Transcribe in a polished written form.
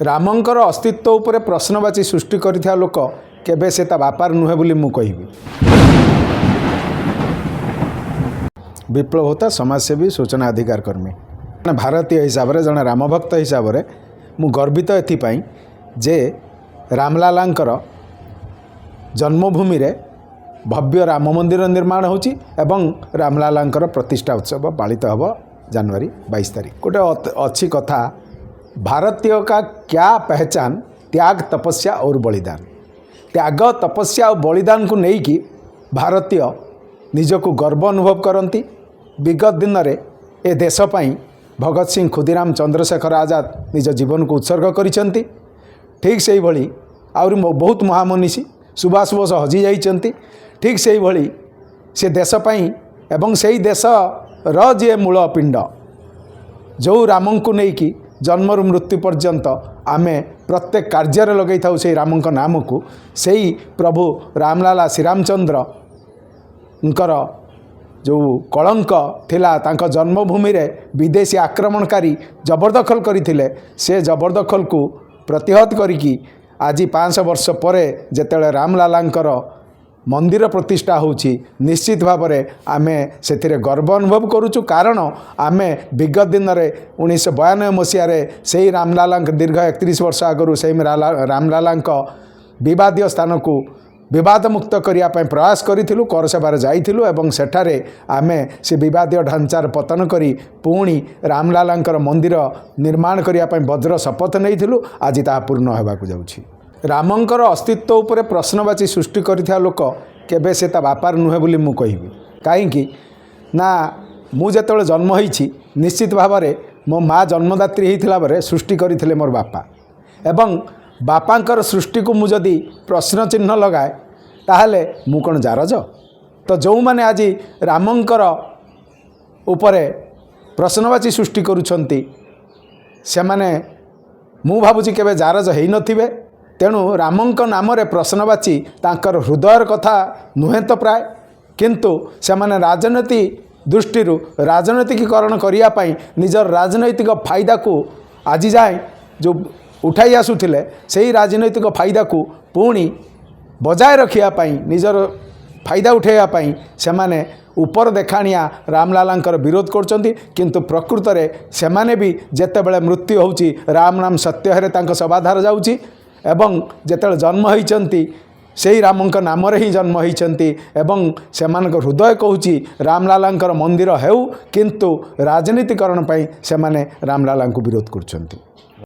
रामंकर अस्तित्व उपरे प्रश्नवाची सृष्टि करिथिया लोक केबे से ता बापार नुहे बोली मु कहिबी। विप्लव होता समाजसेवी सूचना अधिकार कर्मी भारतीय हिसाब से जड़े रामभक्त हिसाब से मु गर्वित एथिपाई जे रामलालांकर जन्मभूमि रे भव्य राम मंदिर निर्माण होची एवं रामलालांकर प्रतिष्ठा उत्सव पालित हब जनवरी 22 तारीख। गोटे अच्छी कथा, भारतीय का क्या पहचान त्याग तपस्या और बलिदान। त्याग तपस्या और बलिदान को लेकिन भारतीय निजको गर्व अनुभव करती। विगत दिन में ए देश पाई भगत सिंह, खुदीराम, चंद्रशेखर आजाद निज जीवन को उत्सर्ग करिसेंती। ठीक से भली आउरी बहुत महामनीषी सुभाष बोस हजि जाइछंती। ठीक से भली से देश पाई एवं से देश जे मूल पिंड जो रामं को लेकिन जन्मरु मृत्यु पर्यंत आमे प्रत्येक कार्य लगे था से राम नाम को से प्रभु रामलाला श्रीरामचंद्र जो कलंक थिला तांका जन्मभूमि रे विदेशी आक्रमणकारी जबरदखल करथिले से जबरदखल को प्रतिहत करिकी आज 500 वर्ष परे जेतेले रामलालांकर मंदिर प्रतिष्ठा होची निश्चित भाव में आमे सेथिरे गर्व अनुभव करुचु। कारण आमे विगत दिन में 1992 मसीह से रामलाला दीर्घ 31 वर्ष आगु से रामलाला विवादीय स्थान को विवाद मुक्त करने प्रयास करूँ। कर सभार जाइलु एवं सेठारे आमे से विवादीय ढांचार पतन करी पुणी रामलालांकर मंदिर निर्माण करने वज्र शपथ नहीं। आज ता पूर्ण होगाक जाउछि। रामंकर अस्तित्व उपरे प्रश्नवाची सृष्टि करिथिया लोक केबे से ता बापार नुहे बोली मु कहिबी। काईकि ना मु जेतेबेले जन्म होईछि निश्चित भाव में मो माँ जन्मदात्री होता बेले सृष्टि करथिले मोर बापा एवं बापांकर सृष्टि को मुझे प्रश्न चिन्ह लगाए ताहले मु कौन जारज। तो जो मैंने आज रामंकर उपरे प्रश्नवाची सृष्टि करुछंती से माने मु भाबुची केबे जारज हेई नथिबे। तेणु रामंक नाम रे प्रश्नवाची तांकर हृदयर कथा नुहे तो प्राय, किंतु से माने राजनीति दृष्टि राजनैतिकीकरण करने निजर राजनैतिक फायदा को आज जाए जो उठाई आसुथिले से राजनैतिक फायदा को पुणी बजाय रखापी निजर फायदा उठाइवाई से माने ऊपर देखाणिया रामलालांकर विरोध करछंती। किंतु प्रकृत में से माने भी जेतेबेले मृत्यु होउची राम नाम सत्य हेरे तांको सबाधार जाउची एवं जेतेबेले जन्म होइचंती से रामंक नाम रे ही जन्म होइचंती एवं सेमानक हृदय कहूची रामलालांकर मंदिर हेउ, किंतु राजनीतिकरण पई से माने रामलालांको विरोध करछंती।